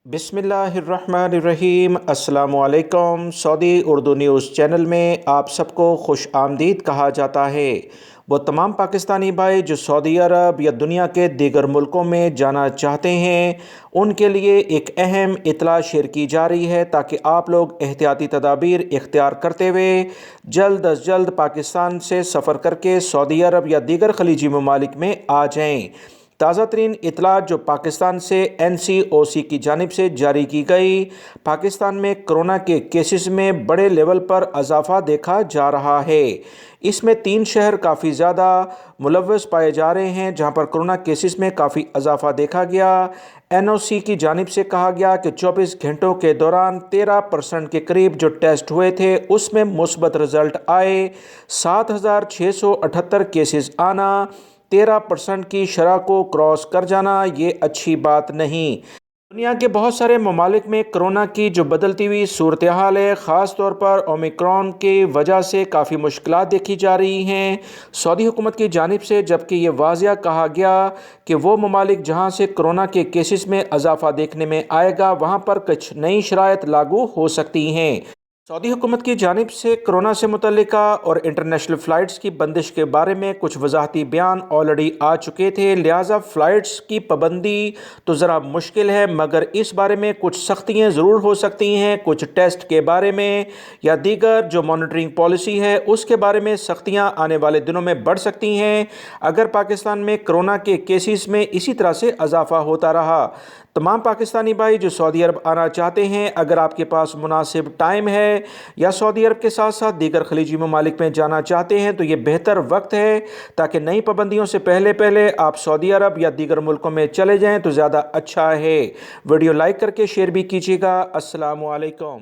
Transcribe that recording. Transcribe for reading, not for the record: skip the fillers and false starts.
बिस्मिल्लाहिर्रहमानिर्रहीम। अस्सलामुअलैकुम। Saudi Urdu news channel में आप सबको खुश आमदीद कहा जाता है। वो तमाम पाकिस्तानी भाई जो सऊदी अरब या दुनिया के दीगर मुल्कों में जाना चाहते हैं, उनके लिए एक अहम इत्तला शेयर की जा रही है ताकि आप लोग एहतियाती तदाबीर इख्तियार करते हुए जल्द अज जल्द पाकिस्तान से सफ़र करके सऊदी अरब या दीगर खलीजी ममालिक में आ जाएँ। ताज़ा तरीन इतला जो पाकिस्तान से NCOC की जानिब से जारी की गई, पाकिस्तान में कोरोना के केसेस में बड़े लेवल पर इजाफा देखा जा रहा है। इसमें 3 शहर काफ़ी ज़्यादा मुलव्वस पाए जा रहे हैं जहां पर कोरोना केसेस में काफ़ी इजाफा देखा गया। NOC की जानिब से कहा गया कि 24 घंटों के दौरान 13% के करीब जो टेस्ट हुए थे उसमें मुस्बत रिज़ल्ट आए। 7,678 केसेस आना, 13% की शरह को क्रॉस कर जाना, ये अच्छी बात नहीं। दुनिया के बहुत सारे ममालिक में कोरोना की जो बदलती हुई सूरत हाल है, ख़ास तौर पर ओमिक्रॉन की वजह से काफ़ी मुश्किलात देखी जा रही हैं सऊदी हुकूमत की जानिब से, जबकि ये वाज़िया कहा गया कि वो ममालिक जहाँ से कोरोना के केसेस में इजाफा देखने में आएगा वहाँ पर कुछ नई शराइत लागू हो सकती हैं। सऊदी हुकूमत की जानिब से कोरोना से मुतल्लिका और इंटरनेशनल फ़्लाइट्स की बंदिश के बारे में कुछ वजाहती बयान ऑलरेडी आ चुके थे, लिहाजा फ़्लाइट्स की पाबंदी तो ज़रा मुश्किल है, मगर इस बारे में कुछ सख्तियाँ ज़रूर हो सकती हैं। कुछ टेस्ट के बारे में या दीगर जो मॉनिटरिंग पॉलिसी है उसके बारे में सख्तियाँ आने वाले दिनों में बढ़ सकती हैं अगर पाकिस्तान में कोरोना के केसेस में इसी तरह से इजाफा होता रहा। तमाम पाकिस्तानी भाई जो सऊदी अरब आना चाहते हैं, अगर आपके पास मुनासिब टाइम है या सऊदी अरब के साथ साथ दीगर खलीजी ममालिक में जाना चाहते हैं तो ये बेहतर वक्त है ताकि नई पाबंदियों से पहले पहले आप सऊदी अरब या दीगर मुल्कों में चले जाएं तो ज़्यादा अच्छा है। वीडियो लाइक करके शेयर भी कीजिएगा। अस्सलामु अलैकुम।